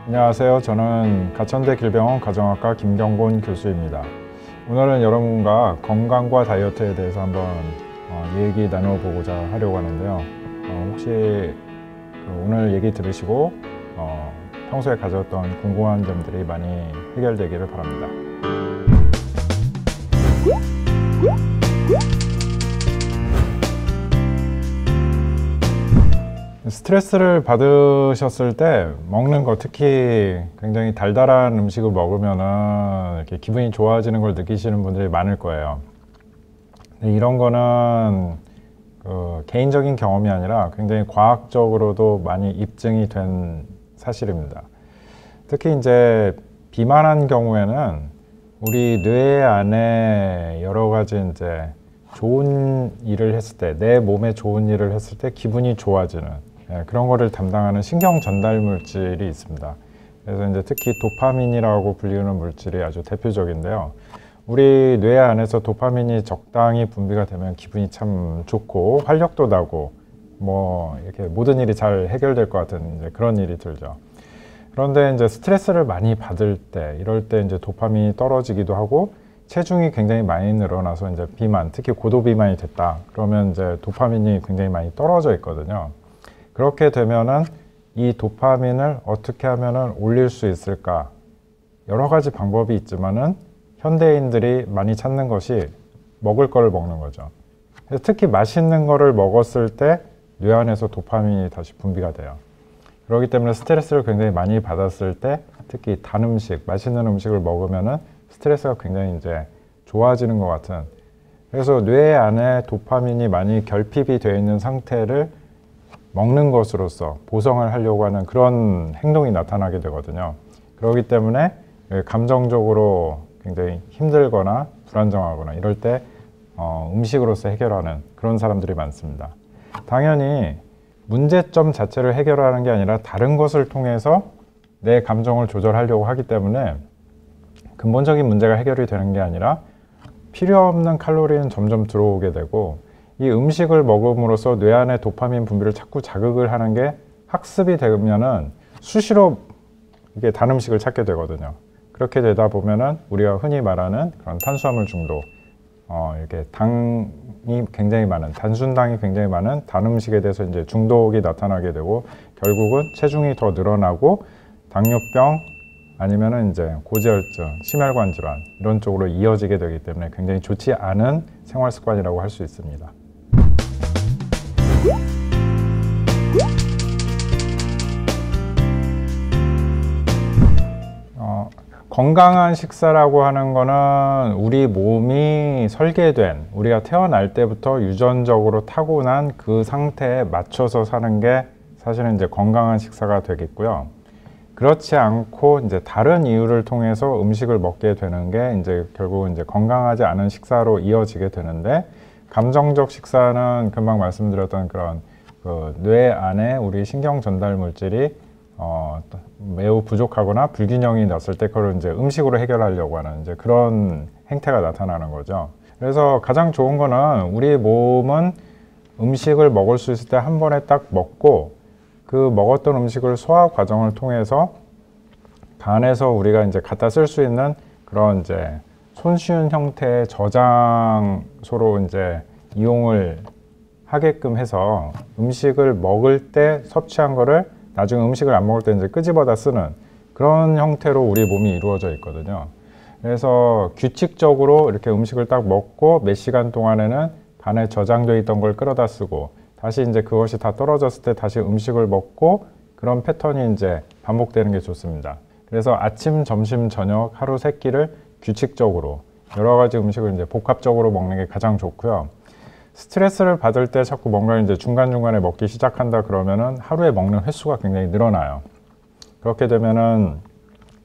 안녕하세요. 저는 가천대 길병원 가정학과 김경곤 교수입니다. 오늘은 여러분과 건강과 다이어트에 대해서 한번 얘기 나눠보고자 하려고 하는데요. 혹시 오늘 얘기 들으시고 평소에 가졌던 궁금한 점들이 많이 해결되기를 바랍니다. 스트레스를 받으셨을 때 먹는 거, 특히 굉장히 달달한 음식을 먹으면은 이렇게 기분이 좋아지는 걸 느끼시는 분들이 많을 거예요. 근데 이런 거는 개인적인 경험이 아니라 굉장히 과학적으로도 많이 입증이 된 사실입니다. 특히 이제 비만한 경우에는 우리 뇌 안에 여러 가지 이제 좋은 일을 했을 때, 내 몸에 좋은 일을 했을 때 기분이 좋아지는 그런 거를 담당하는 신경 전달 물질이 있습니다. 그래서 이제 특히 도파민이라고 불리는 물질이 아주 대표적인데요. 우리 뇌 안에서 도파민이 적당히 분비가 되면 기분이 참 좋고 활력도 나고 뭐 이렇게 모든 일이 잘 해결될 것 같은 이제 그런 일이 들죠. 그런데 이제 스트레스를 많이 받을 때, 이럴 때 이제 도파민이 떨어지기도 하고 체중이 굉장히 많이 늘어나서 이제 비만, 특히 고도 비만이 됐다. 그러면 이제 도파민이 굉장히 많이 떨어져 있거든요. 그렇게 되면은 이 도파민을 어떻게 하면은 올릴 수 있을까? 여러 가지 방법이 있지만은 현대인들이 많이 찾는 것이 먹을 거를 먹는 거죠. 그래서 특히 맛있는 거를 먹었을 때 뇌 안에서 도파민이 다시 분비가 돼요. 그렇기 때문에 스트레스를 굉장히 많이 받았을 때 특히 단 음식, 맛있는 음식을 먹으면은 스트레스가 굉장히 이제 좋아지는 것 같은, 그래서 뇌 안에 도파민이 많이 결핍이 되어 있는 상태를 먹는 것으로서 보정을 하려고 하는 그런 행동이 나타나게 되거든요. 그렇기 때문에 감정적으로 굉장히 힘들거나 불안정하거나 이럴 때 음식으로서 해결하는 그런 사람들이 많습니다. 당연히 문제점 자체를 해결하는 게 아니라 다른 것을 통해서 내 감정을 조절하려고 하기 때문에 근본적인 문제가 해결이 되는 게 아니라 필요 없는 칼로리는 점점 들어오게 되고, 이 음식을 먹음으로써 뇌 안의 도파민 분비를 자꾸 자극을 하는 게 학습이 되면은 수시로 이게 단 음식을 찾게 되거든요. 그렇게 되다 보면은 우리가 흔히 말하는 그런 탄수화물 중독, 이렇게 당이 굉장히 많은, 단순당이 굉장히 많은 단 음식에 대해서 이제 중독이 나타나게 되고, 결국은 체중이 더 늘어나고 당뇨병 아니면은 이제 고지혈증, 심혈관 질환 이런 쪽으로 이어지게 되기 때문에 굉장히 좋지 않은 생활 습관이라고 할 수 있습니다. 건강한 식사라고 하는 거는 우리 몸이 설계된, 우리가 태어날 때부터 유전적으로 타고난 그 상태에 맞춰서 사는 게 사실은 이제 건강한 식사가 되겠고요. 그렇지 않고 이제 다른 이유를 통해서 음식을 먹게 되는 게 이제 결국은 이제 건강하지 않은 식사로 이어지게 되는데, 감정적 식사는 금방 말씀드렸던 그런 뇌 안에 우리 신경 전달 물질이 매우 부족하거나 불균형이 났을 때 그걸 이제 음식으로 해결하려고 하는 이제 그런 행태가 나타나는 거죠. 그래서 가장 좋은 거는 우리 몸은 음식을 먹을 수 있을 때 한 번에 딱 먹고, 그 먹었던 음식을 소화 과정을 통해서 간에서 우리가 이제 갖다 쓸 수 있는 그런 이제 손쉬운 형태의 저장소로 이제 이용을 하게끔 해서 음식을 먹을 때 섭취한 거를 나중에 음식을 안 먹을 때 이제 끄집어다 쓰는 그런 형태로 우리 몸이 이루어져 있거든요. 그래서 규칙적으로 이렇게 음식을 딱 먹고 몇 시간 동안에는 간에 저장되어 있던 걸 끌어다 쓰고, 다시 이제 그것이 다 떨어졌을 때 다시 음식을 먹고, 그런 패턴이 이제 반복되는 게 좋습니다. 그래서 아침, 점심, 저녁 하루 3끼를 규칙적으로 여러 가지 음식을 이제 복합적으로 먹는 게 가장 좋고요. 스트레스를 받을 때 자꾸 뭔가 이제 중간중간에 먹기 시작한다 그러면은 하루에 먹는 횟수가 굉장히 늘어나요. 그렇게 되면은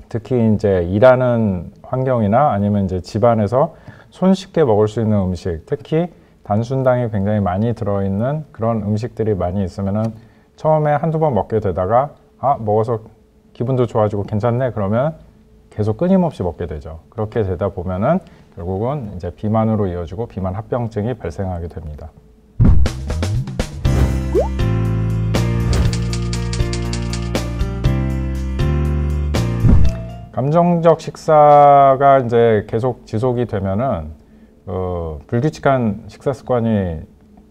특히 이제 일하는 환경이나 아니면 이제 집안에서 손쉽게 먹을 수 있는 음식, 특히 단순당이 굉장히 많이 들어있는 그런 음식들이 많이 있으면은 처음에 한두 번 먹게 되다가 먹어서 기분도 좋아지고 괜찮네 그러면 계속 끊임없이 먹게 되죠. 그렇게 되다 보면은 결국은 이제 비만으로 이어지고 비만 합병증이 발생하게 됩니다. 감정적 식사가 이제 계속 지속이 되면은 불규칙한 식사 습관이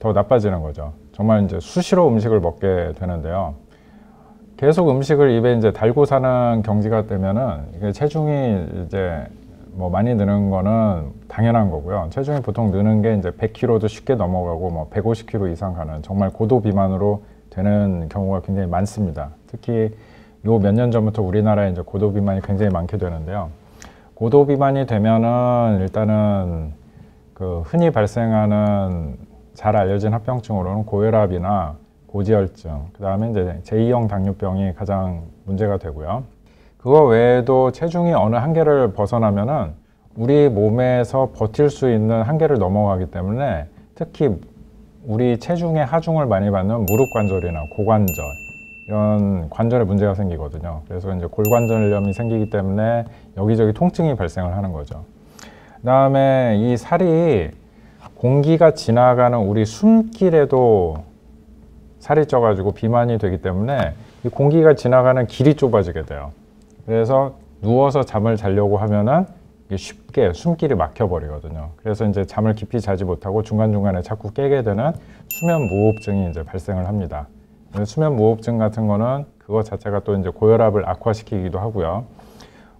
더 나빠지는 거죠. 정말 이제 수시로 음식을 먹게 되는데요. 계속 음식을 입에 이제 달고 사는 경지가 되면은 이게 체중이 이제 뭐 많이 느는 거는 당연한 거고요. 체중이 보통 느는 게 이제 100kg도 쉽게 넘어가고 뭐 150kg 이상 가는 정말 고도 비만으로 되는 경우가 굉장히 많습니다. 특히 요 몇 년 전부터 우리나라에 이제 고도 비만이 굉장히 많게 되는데요. 고도 비만이 되면은 일단은 그 흔히 발생하는 잘 알려진 합병증으로는 고혈압이나 고지혈증, 그 다음에 이제 제2형 당뇨병이 가장 문제가 되고요. 그거 외에도 체중이 어느 한계를 벗어나면은 우리 몸에서 버틸 수 있는 한계를 넘어가기 때문에 특히 우리 체중의 하중을 많이 받는 무릎 관절이나 고관절 이런 관절에 문제가 생기거든요. 그래서 이제 골관절염이 생기기 때문에 여기저기 통증이 발생을 하는 거죠. 그 다음에 이 살이 공기가 지나가는 우리 숨길에도 살이 쪄가지고 비만이 되기 때문에 이 공기가 지나가는 길이 좁아지게 돼요. 그래서 누워서 잠을 자려고 하면은 쉽게 숨길이 막혀버리거든요. 그래서 이제 잠을 깊이 자지 못하고 중간중간에 자꾸 깨게 되는 수면 무호흡증이 이제 발생을 합니다. 수면 무호흡증 같은 거는 그거 자체가 또 이제 고혈압을 악화시키기도 하고요.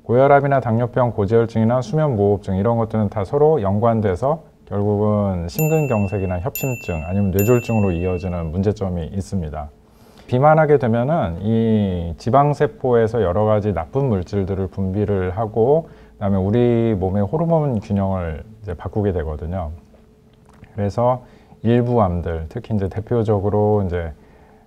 고혈압이나 당뇨병, 고지혈증이나 수면 무호흡증 이런 것들은 다 서로 연관돼서 결국은 심근경색이나 협심증 아니면 뇌졸중으로 이어지는 문제점이 있습니다. 비만하게 되면은 이 지방세포에서 여러 가지 나쁜 물질들을 분비를 하고 그다음에 우리 몸의 호르몬 균형을 이제 바꾸게 되거든요. 그래서 일부 암들, 특히 이제 대표적으로 이제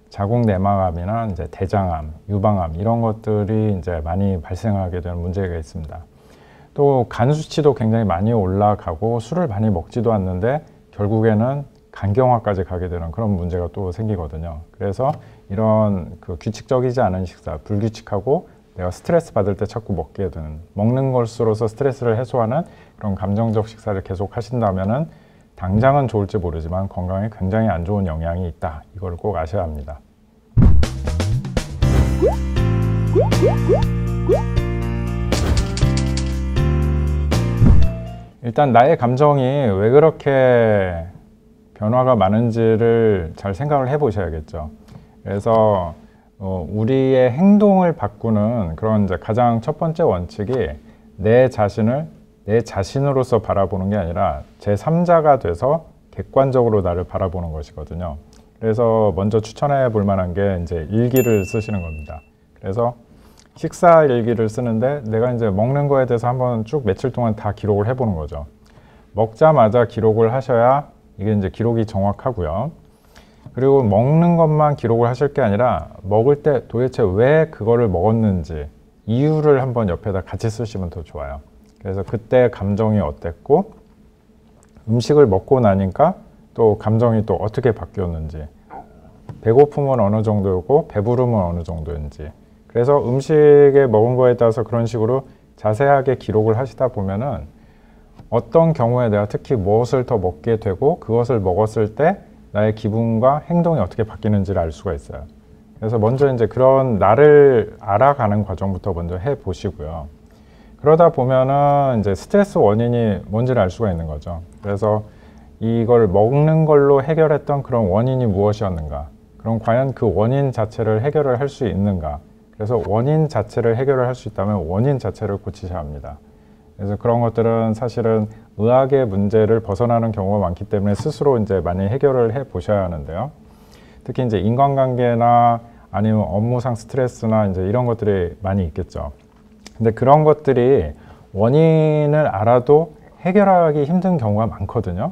자궁내막암이나 이제 대장암, 유방암 이런 것들이 이제 많이 발생하게 되는 문제가 있습니다. 또 간 수치도 굉장히 많이 올라가고 술을 많이 먹지도 않는데 결국에는 간경화까지 가게 되는 그런 문제가 또 생기거든요. 그래서 이런 그 규칙적이지 않은 식사, 불규칙하고 내가 스트레스 받을 때 자꾸 먹게 되는, 먹는 것으로서 스트레스를 해소하는 그런 감정적 식사를 계속 하신다면은 당장은 좋을지 모르지만 건강에 굉장히 안 좋은 영향이 있다. 이걸 꼭 아셔야 합니다. 일단 나의 감정이 왜 그렇게 변화가 많은지를 잘 생각을 해 보셔야겠죠. 그래서 우리의 행동을 바꾸는 그런 이제 가장 첫 번째 원칙이 내 자신을 내 자신으로서 바라보는 게 아니라 제3자가 돼서 객관적으로 나를 바라보는 것이거든요. 그래서 먼저 추천해 볼 만한 게 이제 일기를 쓰시는 겁니다. 그래서 식사 일기를 쓰는데 내가 이제 먹는 거에 대해서 한번 쭉 며칠 동안 다 기록을 해보는 거죠. 먹자마자 기록을 하셔야 이게 이제 기록이 정확하고요. 그리고 먹는 것만 기록을 하실 게 아니라 먹을 때 도대체 왜 그거를 먹었는지 이유를 한번 옆에다 같이 쓰시면 더 좋아요. 그래서 그때 감정이 어땠고 음식을 먹고 나니까 또 감정이 또 어떻게 바뀌었는지 배고픔은 어느 정도였고 배부름은 어느 정도인지 그래서 음식에 먹은 거에 따라서 그런 식으로 자세하게 기록을 하시다 보면은 어떤 경우에 내가 특히 무엇을 더 먹게 되고 그것을 먹었을 때 나의 기분과 행동이 어떻게 바뀌는지를 알 수가 있어요. 그래서 먼저 이제 그런 나를 알아가는 과정부터 먼저 해 보시고요. 그러다 보면은 이제 스트레스 원인이 뭔지를 알 수가 있는 거죠. 그래서 이걸 먹는 걸로 해결했던 그런 원인이 무엇이었는가? 그럼 과연 그 원인 자체를 해결을 할 수 있는가? 그래서 원인 자체를 해결을 할 수 있다면 원인 자체를 고치셔야 합니다. 그래서 그런 것들은 사실은 의학의 문제를 벗어나는 경우가 많기 때문에 스스로 이제 많이 해결을 해 보셔야 하는데요. 특히 이제 인간관계나 아니면 업무상 스트레스나 이제 이런 것들이 많이 있겠죠. 근데 그런 것들이 원인을 알아도 해결하기 힘든 경우가 많거든요.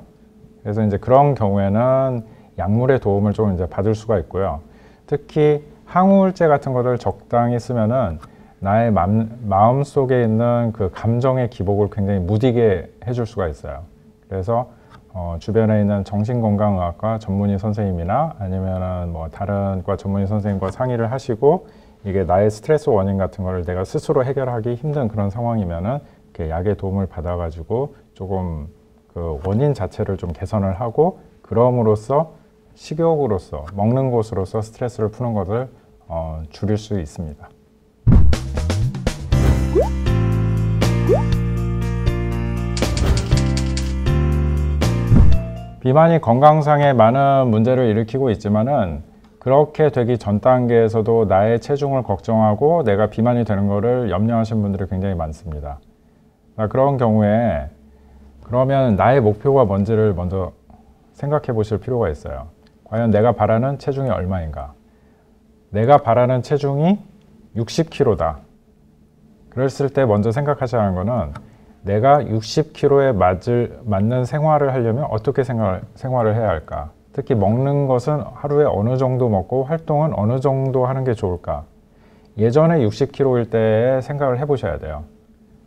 그래서 이제 그런 경우에는 약물의 도움을 좀 이제 받을 수가 있고요. 특히 항우울제 같은 거를 적당히 쓰면은 나의 마음 속에 있는 그 감정의 기복을 굉장히 무디게 해줄 수가 있어요. 그래서 주변에 있는 정신건강의학과 전문의 선생님이나 아니면은 뭐 다른 과 전문의 선생님과 상의를 하시고 이게 나의 스트레스 원인 같은 거를 내가 스스로 해결하기 힘든 그런 상황이면은 이렇게 약의 도움을 받아가지고 조금 그 원인 자체를 좀 개선을 하고 그럼으로써 식욕으로서 먹는 것으로서 스트레스를 푸는 것을 줄일 수 있습니다. 비만이 건강상에 많은 문제를 일으키고 있지만은 그렇게 되기 전 단계에서도 나의 체중을 걱정하고 내가 비만이 되는 것을 염려하시는 분들이 굉장히 많습니다. 그런 경우에 그러면 나의 목표가 뭔지를 먼저 생각해 보실 필요가 있어요. 과연 내가 바라는 체중이 얼마인가? 내가 바라는 체중이 60kg다. 그랬을 때 먼저 생각하셔야 하는 거는 내가 60kg에 맞는 생활을 하려면 어떻게 생활을 해야 할까? 특히 먹는 것은 하루에 어느 정도 먹고 활동은 어느 정도 하는 게 좋을까? 예전에 60kg일 때에 생각을 해보셔야 돼요.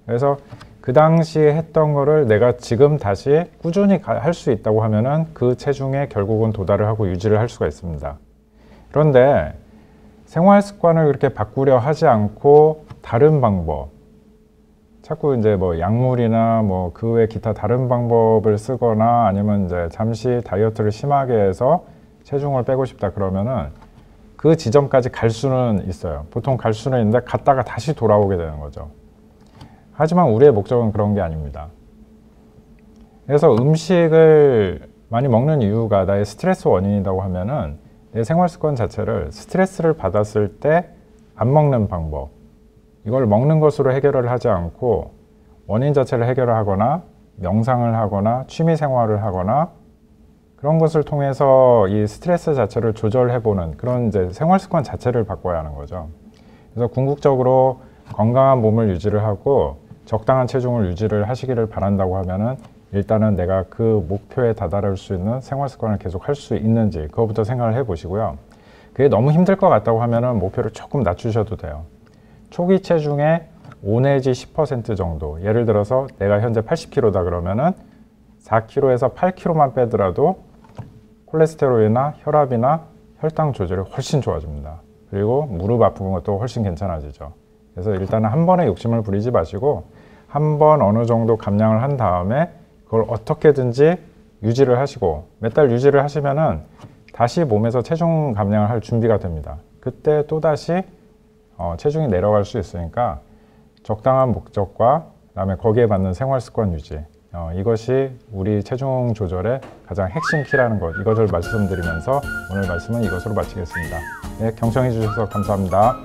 그래서 그 당시에 했던 거를 내가 지금 다시 꾸준히 할 수 있다고 하면은 그 체중에 결국은 도달을 하고 유지를 할 수가 있습니다. 그런데 생활 습관을 그렇게 바꾸려 하지 않고 다른 방법, 자꾸 이제 뭐 약물이나 뭐 그 외 기타 다른 방법을 쓰거나 아니면 이제 잠시 다이어트를 심하게 해서 체중을 빼고 싶다 그러면은 그 지점까지 갈 수는 있어요. 보통 갈 수는 있는데 갔다가 다시 돌아오게 되는 거죠. 하지만 우리의 목적은 그런 게 아닙니다. 그래서 음식을 많이 먹는 이유가 나의 스트레스 원인이라고 하면은 내 생활 습관 자체를 스트레스를 받았을 때 안 먹는 방법, 이걸 먹는 것으로 해결을 하지 않고 원인 자체를 해결을 하거나 명상을 하거나 취미 생활을 하거나 그런 것을 통해서 이 스트레스 자체를 조절해보는 그런 이제 생활 습관 자체를 바꿔야 하는 거죠. 그래서 궁극적으로 건강한 몸을 유지를 하고 적당한 체중을 유지를 하시기를 바란다고 하면은 일단은 내가 그 목표에 다다를 수 있는 생활 습관을 계속 할 수 있는지 그거부터 생각을 해 보시고요. 그게 너무 힘들 것 같다고 하면은 목표를 조금 낮추셔도 돼요. 초기 체중의 5 내지 10% 정도, 예를 들어서 내가 현재 80kg다 그러면은 4kg에서 8kg만 빼더라도 콜레스테롤이나 혈압이나 혈당 조절이 훨씬 좋아집니다. 그리고 무릎 아픈 것도 훨씬 괜찮아지죠. 그래서 일단은 한 번에 욕심을 부리지 마시고 한 번 어느 정도 감량을 한 다음에 그걸 어떻게든지 유지를 하시고 몇 달 유지를 하시면은 다시 몸에서 체중 감량을 할 준비가 됩니다. 그때 또다시 체중이 내려갈 수 있으니까 적당한 목적과 그다음에 거기에 맞는 생활 습관 유지, 이것이 우리 체중 조절의 가장 핵심 키라는 것, 이것을 말씀드리면서 오늘 말씀은 이것으로 마치겠습니다. 네, 경청해 주셔서 감사합니다.